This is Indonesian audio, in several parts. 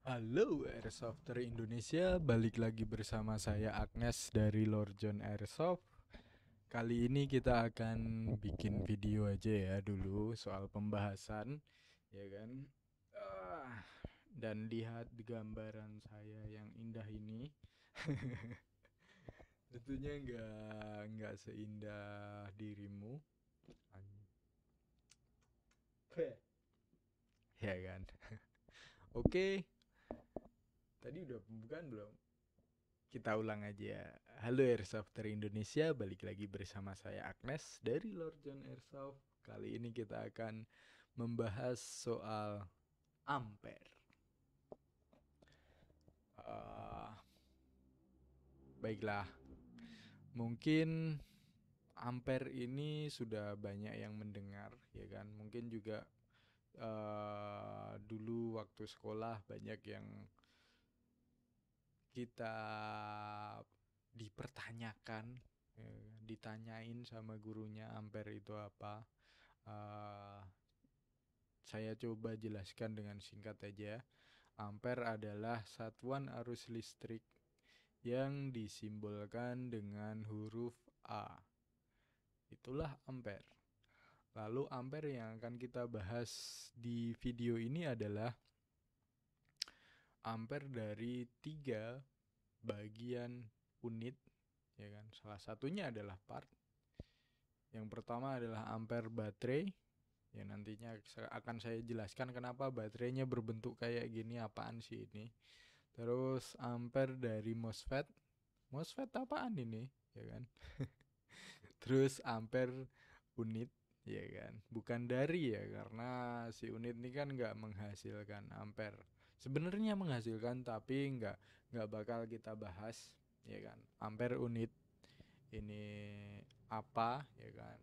Halo Airsofter Indonesia, balik lagi bersama saya Agnes dari Lord John Airsoft. Kali ini kita akan bikin video aja ya dulu soal pembahasan, ya kan? Ah, dan lihat di gambaran saya yang indah ini. Tentunya nggak seindah dirimu, ya kan? Oke, tadi udah pembukaan belum? Kita ulang aja. Halo Airsofter Indonesia, balik lagi bersama saya Agnes dari Lord John Airsoft. Kali ini kita akan membahas soal ampere. Uh, Baiklah, mungkin ampere ini sudah banyak yang mendengar, ya kan? Mungkin juga dulu waktu sekolah banyak yang kita dipertanyakan, ya, ditanyain sama gurunya ampere itu apa. Uh, saya coba jelaskan dengan singkat aja. Ampere adalah satuan arus listrik yang disimbolkan dengan huruf A. Itulah ampere. Lalu ampere yang akan kita bahas di video ini adalah ampere dari 3 bagian unit, ya kan? Salah satunya adalah part. Yang pertama adalah ampere baterai. Ya nantinya akan saya jelaskan kenapa baterainya berbentuk kayak gini, apaan sih ini. Terus ampere dari MOSFET. MOSFET apaan ini? Ya kan. Terus ampere unit, ya kan. Bukan dari ya, karena si unit ini kan nggak menghasilkan ampere. Sebenarnya menghasilkan tapi nggak bakal kita bahas, ya kan. Ampere unit ini apa, ya kan.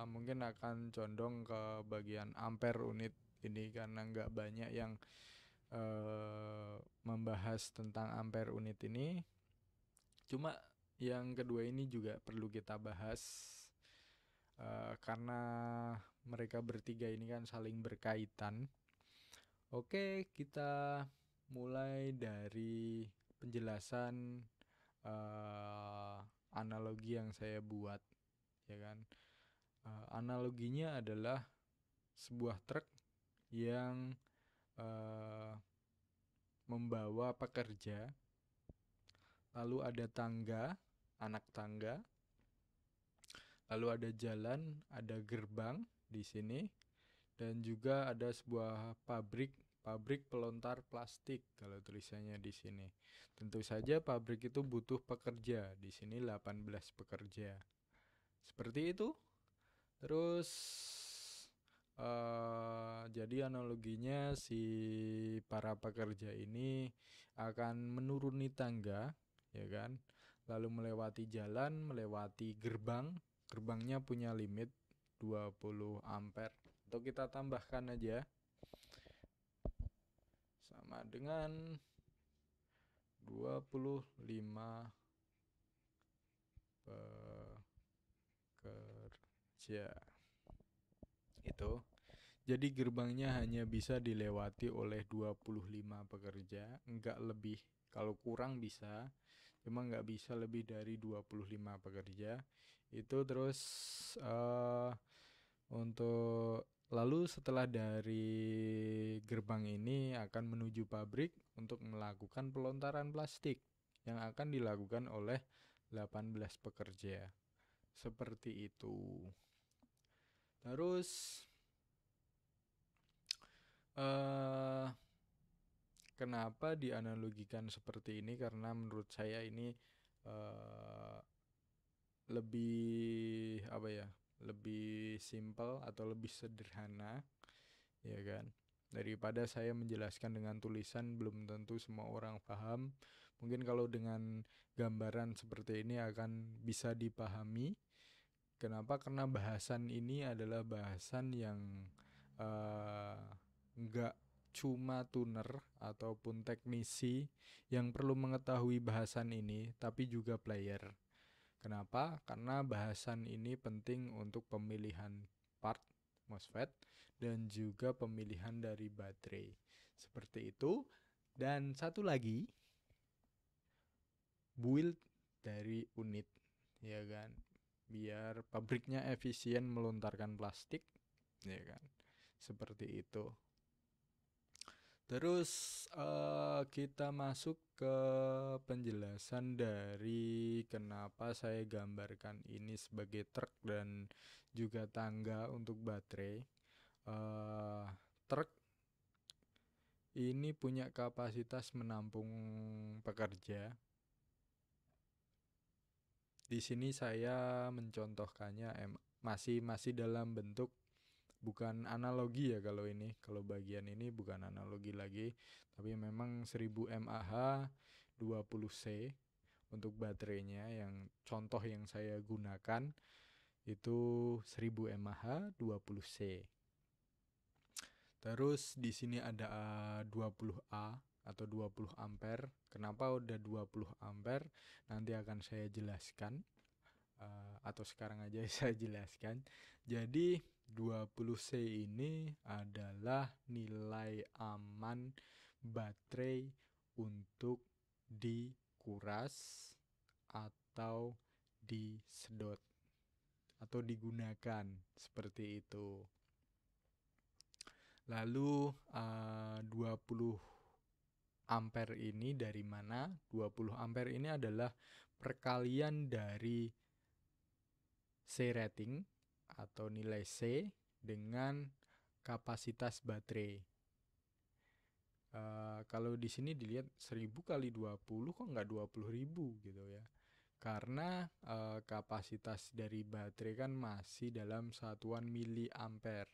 Mungkin akan condong ke bagian ampere unit ini karena nggak banyak yang membahas tentang ampere unit ini. Cuma yang kedua ini juga perlu kita bahas karena mereka bertiga ini kan saling berkaitan. Oke, kita mulai dari penjelasan analogi yang saya buat, ya kan. Analoginya adalah sebuah truk yang membawa pekerja, lalu ada tangga, anak tangga, lalu ada jalan, ada gerbang di sini, dan juga ada sebuah pabrik pelontar plastik kalau tulisannya di sini. Tentu saja pabrik itu butuh pekerja. Di sini 18 pekerja. Seperti itu. Terus jadi analoginya si para pekerja ini akan menuruni tangga, ya kan? Lalu melewati jalan, melewati gerbang. Gerbangnya punya limit 20 ampere. Atau kita tambahkan aja sama dengan 25 pekerja. Itu. Jadi gerbangnya hanya bisa dilewati oleh 25 pekerja, enggak lebih. Kalau kurang bisa, cuma enggak bisa lebih dari 25 pekerja. Itu terus untuk lalu setelah dari gerbang ini akan menuju pabrik untuk melakukan pelontaran plastik yang akan dilakukan oleh 18 pekerja. Seperti itu. Terus eh kenapa dianalogikan seperti ini? Karena menurut saya ini eh, lebih apa ya? Lebih simpel atau lebih sederhana, ya kan? Daripada saya menjelaskan dengan tulisan belum tentu semua orang paham. Mungkin kalau dengan gambaran seperti ini akan bisa dipahami. Kenapa? Karena bahasan ini adalah bahasan yang nggak cuma tuner ataupun teknisi yang perlu mengetahui bahasan ini, tapi juga player. Kenapa? Karena bahasan ini penting untuk pemilihan part MOSFET dan juga pemilihan dari baterai. Seperti itu. Dan satu lagi, build dari unit, ya kan, biar pabriknya efisien melontarkan plastik, ya kan, seperti itu. Terus kita masuk ke penjelasan dari kenapa saya gambarkan ini sebagai truk dan juga tangga untuk baterai. Truk ini punya kapasitas menampung pekerja. Di sini saya mencontohkannya masih dalam bentuk bukan analogi ya kalau bagian ini bukan analogi lagi, tapi memang 1000 mAh 20C untuk baterainya. Yang contoh yang saya gunakan itu 1000 mAh 20C. Terus di sini ada 20A atau 20 ampere. Kenapa udah 20 ampere? Nanti akan saya jelaskan. Atau sekarang aja saya jelaskan. Jadi 20C ini adalah nilai aman baterai untuk dikuras atau disedot atau digunakan, seperti itu. Lalu 20 ampere ini dari mana? 20 ampere ini adalah perkalian dari C rating atau nilai C dengan kapasitas baterai. Kalau di sini dilihat 1000 kali 20 kok nggak 20.000 gitu ya. Karena kapasitas dari baterai kan masih dalam satuan miliampere,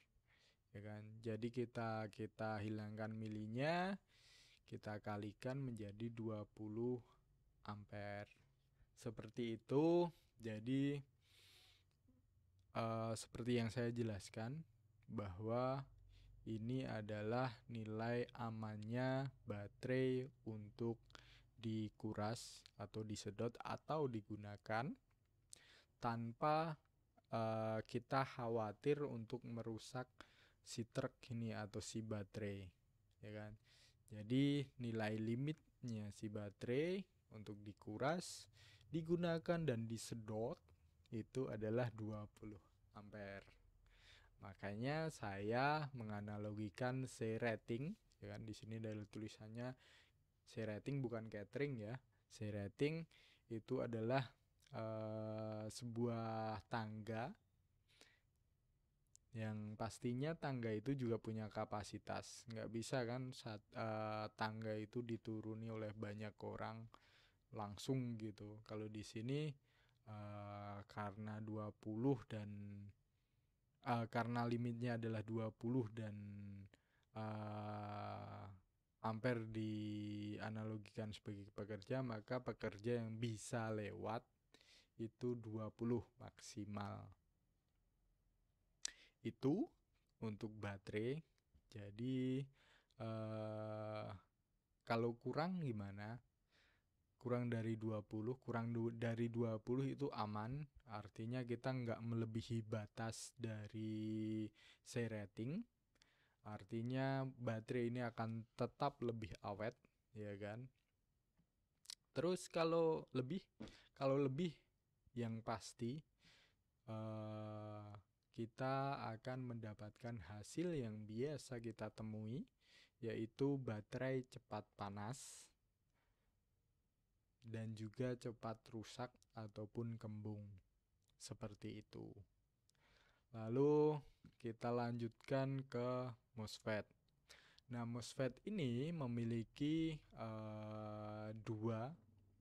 ya kan. Jadi kita hilangkan milinya, kita kalikan menjadi 20 ampere. Seperti itu. Jadi seperti yang saya jelaskan bahwa ini adalah nilai amannya baterai untuk dikuras atau disedot atau digunakan tanpa kita khawatir untuk merusak si truk ini atau si baterai, ya kan. Jadi nilai limitnya si baterai untuk dikuras, digunakan dan disedot itu adalah 20 ampere. Makanya saya menganalogikan C rating, ya kan. Di sini dari tulisannya C rating bukan catering ya. C rating itu adalah sebuah tangga yang pastinya tangga itu juga punya kapasitas. Nggak bisa kan tangga itu dituruni oleh banyak orang langsung gitu. Kalau di sini karena 20 dan karena limitnya adalah 20 dan ampere dianalogikan sebagai pekerja, maka pekerja yang bisa lewat itu 20 maksimal. Itu untuk baterai. Jadi kalau kurang gimana? Kurang dari 20, dari 20 itu aman, artinya kita nggak melebihi batas dari C rating, artinya baterai ini akan tetap lebih awet, ya kan. Terus kalau lebih yang pasti kita akan mendapatkan hasil yang biasa kita temui, yaitu baterai cepat panas dan juga cepat rusak ataupun kembung, seperti itu. Lalu kita lanjutkan ke MOSFET. Nah, MOSFET ini memiliki dua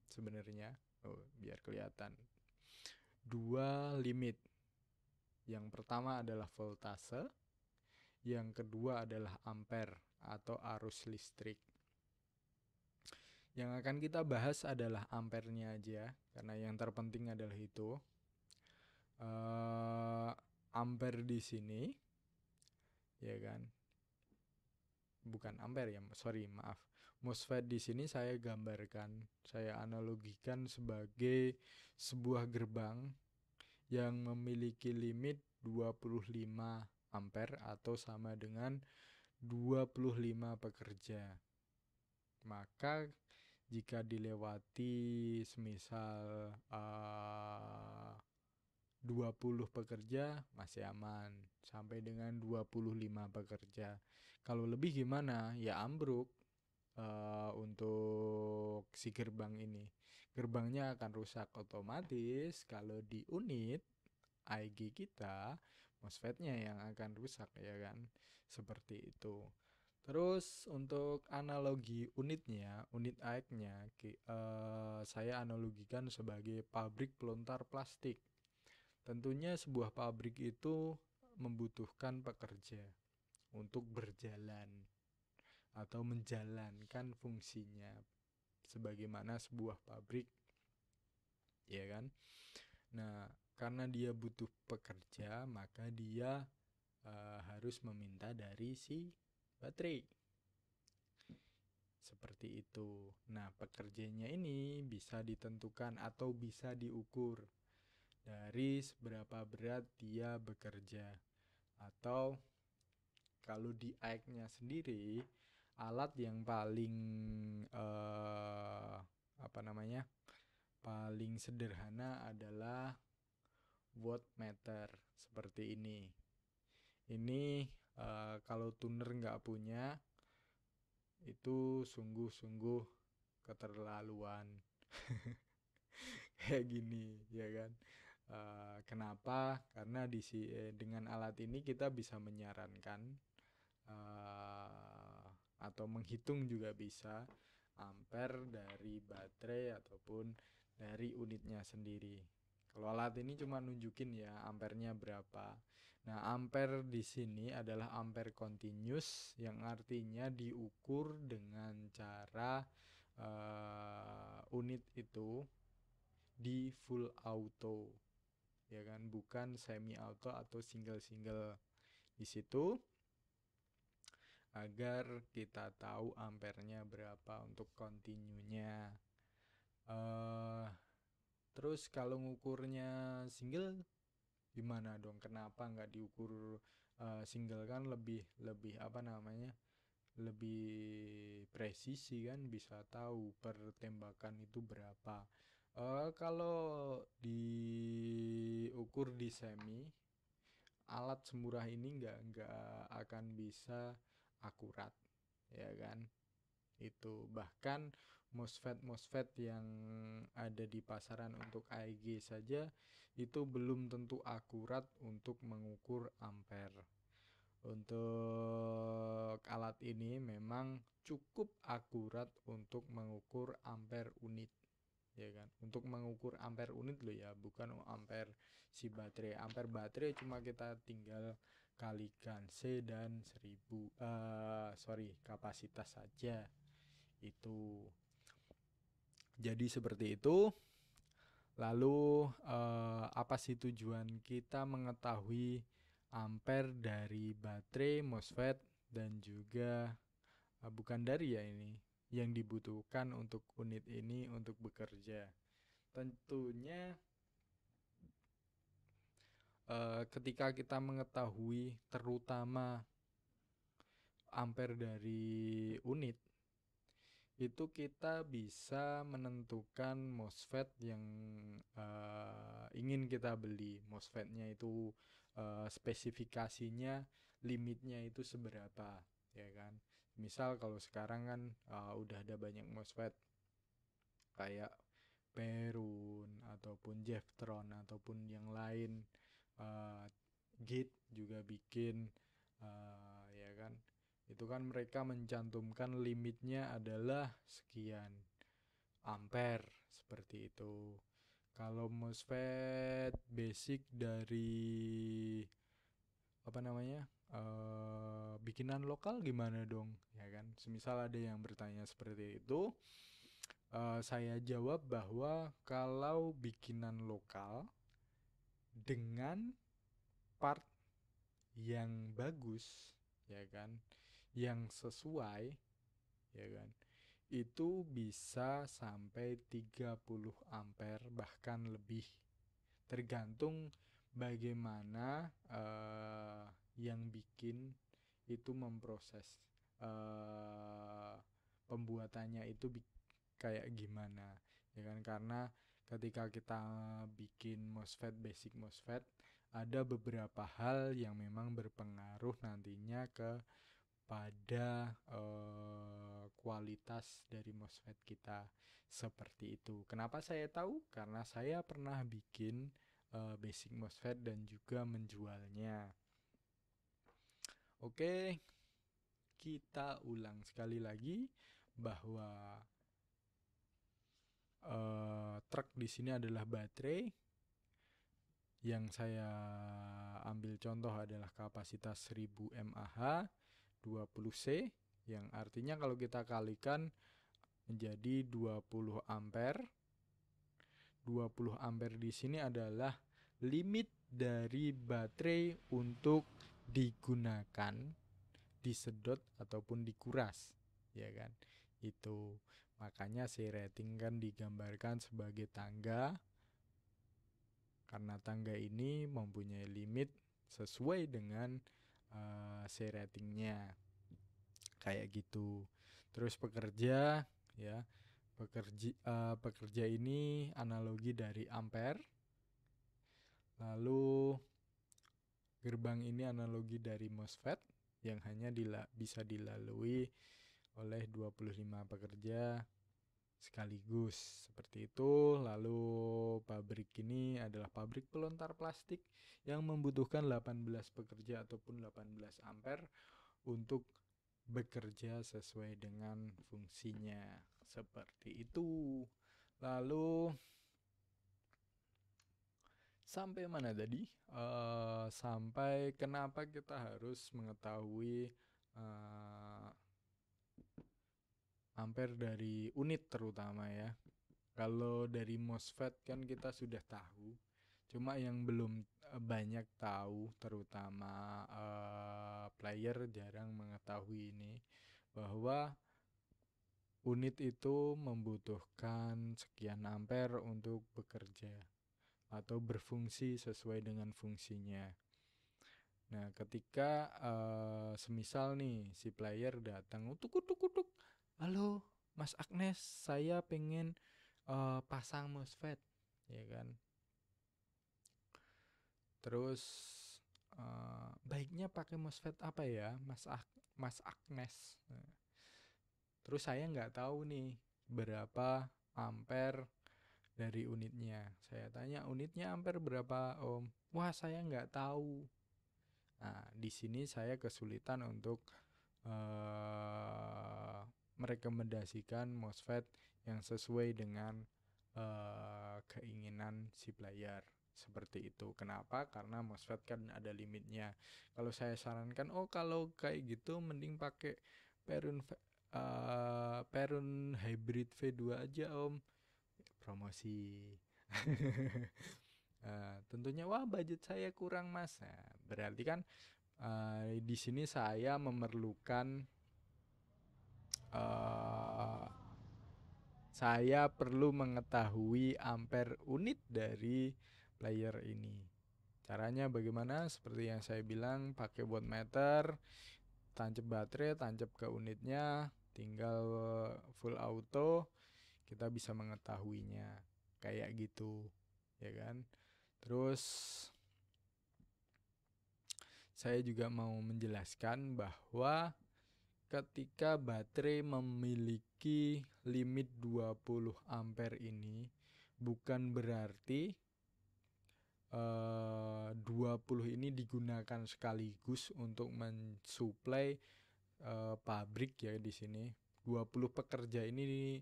sebenarnya, biar kelihatan, dua limit. Yang pertama adalah voltase, yang kedua adalah ampere atau arus listrik. Yang akan kita bahas adalah ampernya aja, karena yang terpenting adalah itu. Ampere di sini, ya kan? Bukan ampere ya, maaf. MOSFET di sini saya gambarkan, saya analogikan sebagai sebuah gerbang yang memiliki limit 25 ampere atau sama dengan 25 pekerja. Maka jika dilewati semisal 20 pekerja masih aman, sampai dengan 25 pekerja. Kalau lebih gimana? Ya ambruk untuk si gerbang ini. Gerbangnya akan rusak otomatis. Kalau di unit AEG kita, MOSFET-nya yang akan rusak, ya kan? Seperti itu. Terus untuk analogi unitnya, unit AEG-nya saya analogikan sebagai pabrik pelontar plastik. Tentunya sebuah pabrik itu membutuhkan pekerja untuk berjalan atau menjalankan fungsinya sebagaimana sebuah pabrik, ya kan? Nah, karena dia butuh pekerja, maka dia harus meminta dari si baterai. Seperti itu. Nah, pekerjanya ini bisa ditentukan atau bisa diukur dari seberapa berat dia bekerja. Atau kalau di AEG-nya sendiri, alat yang paling paling sederhana adalah wattmeter seperti ini. Ini kalau tuner nggak punya, itu sungguh-sungguh keterlaluan. Kayak gini, ya kan? Kenapa? Karena dengan alat ini kita bisa menyarankan atau menghitung juga bisa ampere dari baterai ataupun dari unitnya sendiri. Kalau alat ini cuma nunjukin ya ampernya berapa. Nah, ampere di sini adalah ampere continuous, yang artinya diukur dengan cara unit itu di full auto, ya kan, bukan semi auto atau single di situ, agar kita tahu ampernya berapa untuk continue-nya. Terus kalau ngukurnya single gimana dong? Kenapa nggak diukur single? Kan lebih lebih presisi kan, bisa tahu per tembakan itu berapa. Kalau diukur di semi, alat semurah ini nggak akan bisa akurat, ya kan? Itu bahkan MOSFET yang ada di pasaran untuk AEG saja itu belum tentu akurat untuk mengukur ampere. Untuk alat ini memang cukup akurat untuk mengukur ampere unit, ya kan? Untuk mengukur ampere unit loh ya, bukan ampere si baterai. Ampere baterai cuma kita tinggal kalikan C dan 1000 kapasitas saja. Itu jadi seperti itu. Lalu apa sih tujuan kita mengetahui ampere dari baterai, MOSFET, dan juga bukan dari ya ini yang dibutuhkan untuk unit ini untuk bekerja? Tentunya ketika kita mengetahui terutama ampere dari unit, itu kita bisa menentukan MOSFET yang ingin kita beli. MOSFET-nya itu spesifikasinya, limitnya itu seberapa, ya kan? Misal kalau sekarang kan udah ada banyak MOSFET kayak Perun ataupun Jeftron ataupun yang lain, Gate juga bikin, ya kan? Itu kan mereka mencantumkan limitnya adalah sekian ampere, seperti itu. Kalau MOSFET basic dari bikinan lokal gimana dong, ya kan? Semisal ada yang bertanya seperti itu, saya jawab bahwa kalau bikinan lokal dengan part yang bagus, ya kan, yang sesuai, ya kan, itu bisa sampai 30 ampere bahkan lebih, tergantung bagaimana yang bikin itu memproses pembuatannya itu kayak gimana, ya kan? Karena ketika kita bikin MOSFET, basic MOSFET, ada beberapa hal yang memang berpengaruh nantinya pada kualitas dari MOSFET kita, seperti itu. Kenapa saya tahu? Karena saya pernah bikin basic MOSFET dan juga menjualnya. Oke, kita ulang sekali lagi bahwa truk di sini adalah baterai. Yang saya ambil contoh adalah kapasitas 1000 mAh 20C, yang artinya kalau kita kalikan menjadi 20 ampere. 20 ampere di sini adalah limit dari baterai untuk digunakan, disedot ataupun dikuras, ya kan? Itu makanya si rating kan digambarkan sebagai tangga, karena tangga ini mempunyai limit sesuai dengan si ratingnya, kayak gitu. Terus pekerja, ya, pekerja ini analogi dari ampere. Lalu gerbang ini analogi dari MOSFET yang hanya bisa dilalui oleh 25 pekerja sekaligus, seperti itu. Lalu pabrik ini adalah pabrik pelontar plastik yang membutuhkan 18 pekerja ataupun 18 ampere untuk bekerja sesuai dengan fungsinya, seperti itu. Lalu sampai mana tadi? Sampai kenapa kita harus mengetahui ampere dari unit terutama, ya. Kalau dari MOSFET kan kita sudah tahu. Cuma yang belum banyak tahu, terutama player jarang mengetahui ini, bahwa unit itu membutuhkan sekian ampere untuk bekerja atau berfungsi sesuai dengan fungsinya. Nah, ketika semisal nih si player datang, utuk, halo Mas Agnes, saya pengen pasang MOSFET, ya kan? Terus baiknya pakai MOSFET apa ya, Mas Agnes? Nah, terus saya nggak tahu nih berapa ampere dari unitnya. Saya tanya, unitnya ampere berapa, Om? Wah, saya nggak tahu. Nah, di sini saya kesulitan untuk merekomendasikan MOSFET yang sesuai dengan keinginan si player, seperti itu. Kenapa? Karena MOSFET kan ada limitnya. Kalau saya sarankan, kalau kayak gitu mending pakai Perun Hybrid V2 aja, Om. Promosi. Tentunya, wah, budget saya kurang, Mas. Nah, berarti kan di sini saya memerlukan saya perlu mengetahui ampere unit dari player ini. Caranya bagaimana? Seperti yang saya bilang, pakai wattmeter, tancap baterai, tancap ke unitnya, tinggal full auto, kita bisa mengetahuinya kayak gitu, ya kan? Terus saya juga mau menjelaskan bahwa ketika baterai memiliki limit 20 ampere ini, bukan berarti 20 ini digunakan sekaligus untuk mensuplai pabrik, ya. Di sini 20 pekerja ini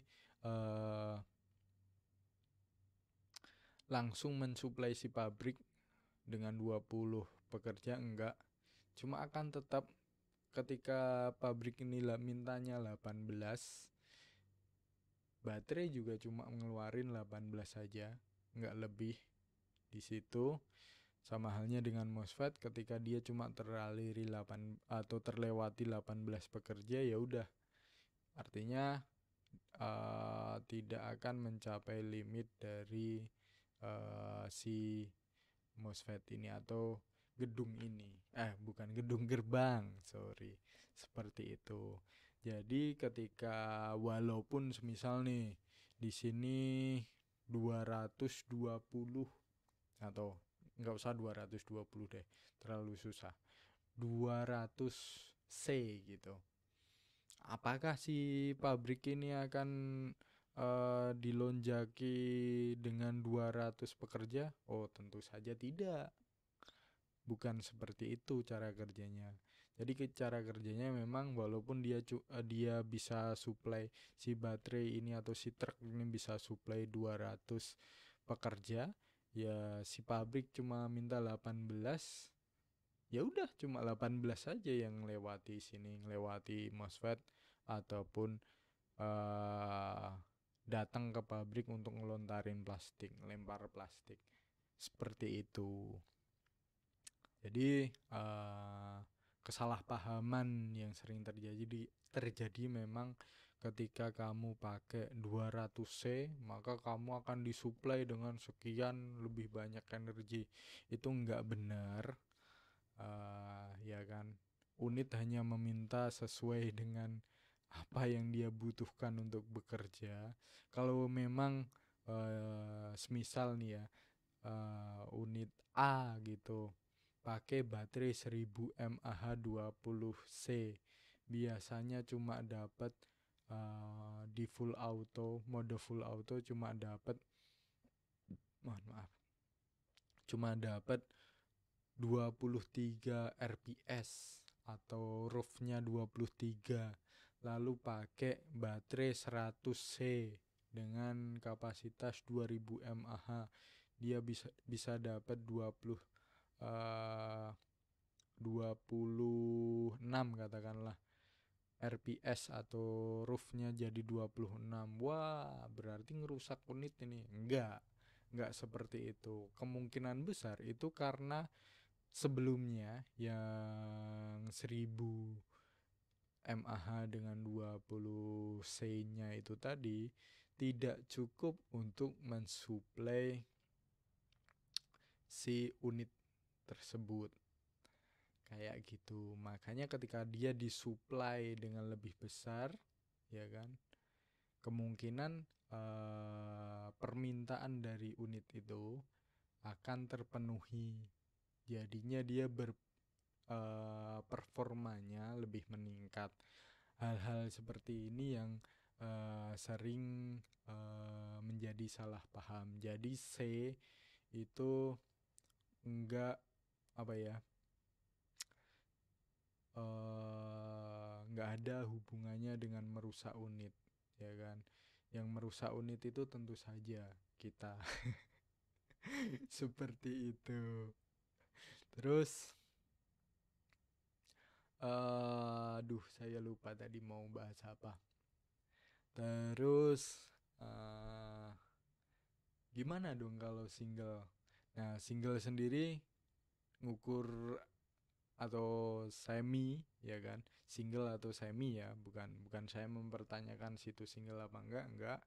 langsung mensuplai si pabrik dengan 20 pekerja, enggak. Cuma akan tetap ketika pabrik ini mintanya 18, baterai juga cuma ngeluarin 18 saja, enggak lebih di situ. Sama halnya dengan MOSFET, ketika dia cuma teraliri 8 atau terlewati 18 pekerja, ya udah. Artinya tidak akan mencapai limit dari si MOSFET ini, atau gedung ini. Bukan gedung, gerbang, sorry. Seperti itu. Jadi ketika walaupun semisal nih di sini 220 atau nggak usah 220 deh, terlalu susah. 200 C gitu. Apakah si pabrik ini akan dilonjaki dengan 200 pekerja? Oh, tentu saja tidak. Bukan seperti itu cara kerjanya. Jadi cara kerjanya memang walaupun dia bisa supply si baterai ini atau si truk ini bisa supply 200 pekerja, ya si pabrik cuma minta 18. Ya udah cuma 18 saja yang lewati sini, lewati MOSFET ataupun uh, datang ke pabrik untuk ngelontarin plastik, lempar plastik. Seperti itu. Jadi kesalahpahaman yang sering terjadi memang ketika kamu pakai 200C, maka kamu akan disuplai dengan sekian lebih banyak energi. Itu enggak benar. Ya kan, unit hanya meminta sesuai dengan apa yang dia butuhkan untuk bekerja. Kalau memang semisal nih ya, unit A gitu pakai baterai 1000 mAh 20C, biasanya cuma dapat di full auto, mode full auto cuma dapat, mohon maaf, cuma dapat 23 rps atau roofnya 23, lalu pakai baterai 100C dengan kapasitas 2000 mAh, dia bisa dapat 26 katakanlah RPS atau roofnya jadi 26. Wah, berarti ngerusak unit ini. Enggak seperti itu. Kemungkinan besar itu karena sebelumnya yang 1000 mAh dengan 20 C-nya itu tadi tidak cukup untuk mensuplai si unit tersebut. Kayak gitu. Makanya ketika dia disuplai dengan lebih besar, ya kan, kemungkinan permintaan dari unit itu akan terpenuhi. Jadinya dia performanya lebih meningkat. Hal-hal seperti ini yang sering menjadi salah paham. Jadi C itu enggak apa ya, nggak ada hubungannya dengan merusak unit, ya kan. Yang merusak unit itu tentu saja kita. Seperti itu. Terus saya lupa tadi mau bahas apa. Terus gimana dong kalau single? Nah, single sendiri ngukur atau semi, ya kan, single atau semi ya, bukan saya mempertanyakan situ single apa enggak.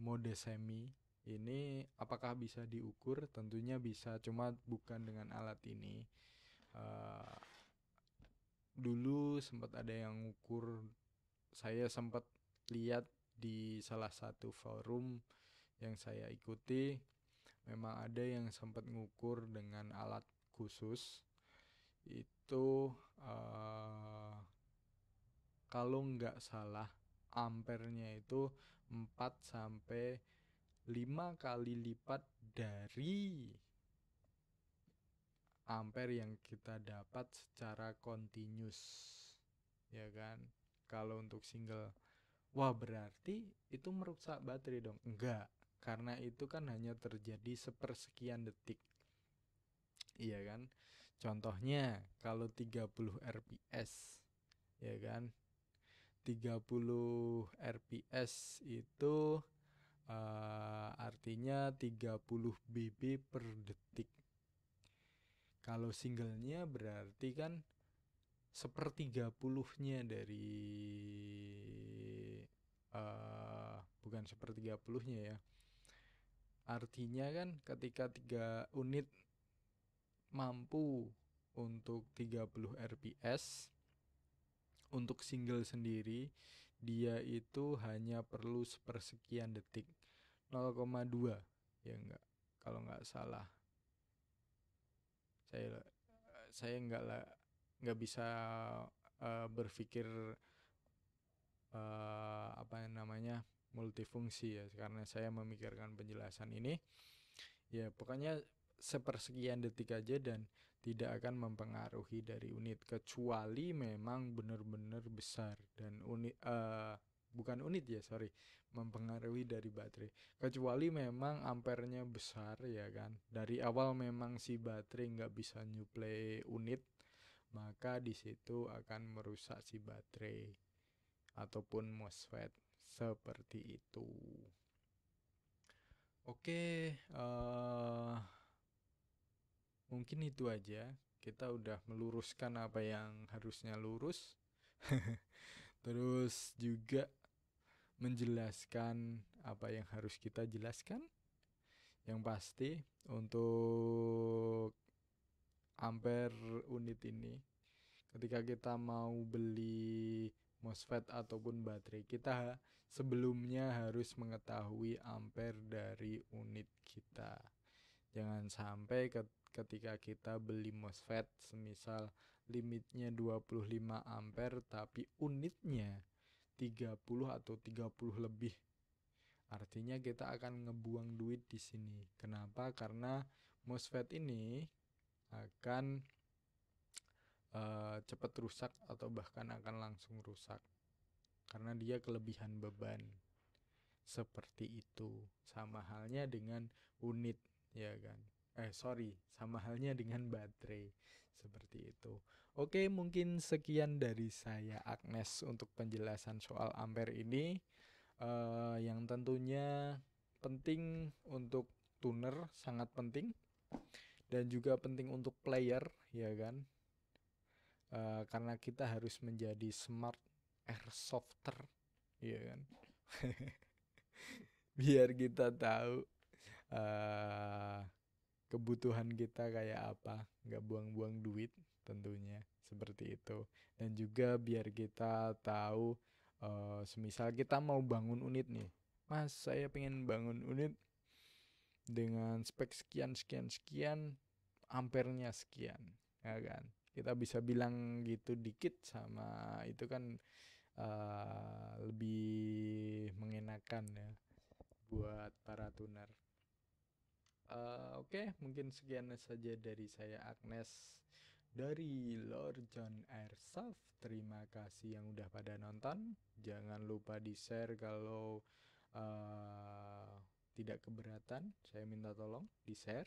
Mode semi ini apakah bisa diukur? Tentunya bisa, cuma bukan dengan alat ini. Dulu sempat ada yang ngukur, saya sempat lihat di salah satu forum yang saya ikuti, memang ada yang sempat ngukur dengan alat khusus. Itu kalau nggak salah ampernya itu 4 sampai 5 kali lipat dari ampere yang kita dapat secara continuous, ya kan. Kalau untuk single, wah berarti itu merusak baterai dong? Enggak, karena itu kan hanya terjadi sepersekian detik, iya kan. Contohnya kalau 30 rps, ya kan, 30 rps itu artinya 30 BB per detik. Kalau singlenya berarti kan 1/30-nya dari bukan 1/30-nya ya, Artinya kan ketika 3 unit mampu untuk 30 rps, untuk single sendiri dia itu hanya perlu sepersekian detik, 0,2 ya enggak, kalau nggak salah. Saya nggak bisa berpikir apa namanya multifungsi ya, karena saya memikirkan penjelasan ini. Ya pokoknya sepersekian detik aja dan tidak akan mempengaruhi dari unit, kecuali memang benar-benar besar dan unit bukan unit ya, sorry, mempengaruhi dari baterai. Kecuali memang ampernya besar ya kan, dari awal memang si baterai nggak bisa nyuplai unit, maka di situ akan merusak si baterai ataupun MOSFET seperti itu. Oke, mungkin itu aja. Kita udah meluruskan apa yang harusnya lurus. Terus juga menjelaskan apa yang harus kita jelaskan. Yang pasti untuk ampere unit ini, ketika kita mau beli MOSFET ataupun baterai, kita sebelumnya harus mengetahui ampere dari unit kita. Jangan sampai ketika kita beli MOSFET semisal limitnya 25 ampere tapi unitnya 30 atau 30 lebih. Artinya kita akan ngebuang duit di sini. Kenapa? Karena MOSFET ini akan cepat rusak atau bahkan akan langsung rusak karena dia kelebihan beban. Seperti itu. Sama halnya dengan unit ya kan. Sama halnya dengan baterai. Seperti itu. Oke, mungkin sekian dari saya Agnes untuk penjelasan soal ampere ini, yang tentunya penting untuk tuner, sangat penting, dan juga penting untuk player ya kan. Karena kita harus menjadi smart airsofter ya kan. Biar kita tahu kebutuhan kita kayak apa, nggak buang-buang duit tentunya, seperti itu. Dan juga biar kita tahu, semisal kita mau bangun unit nih, Mas saya pengen bangun unit dengan spek sekian sekian sekian, ampernya sekian ya kan, kita bisa bilang gitu dikit, sama itu kan lebih mengenakan ya buat para tuner. Oke, mungkin sekian saja dari saya Agnes dari Lord John Airsoft. Terima kasih yang udah pada nonton. Jangan lupa di share kalau tidak keberatan. Saya minta tolong di share.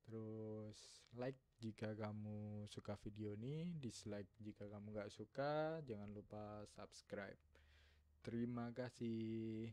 Terus like jika kamu suka video ini, dislike jika kamu gak suka. Jangan lupa subscribe. Terima kasih.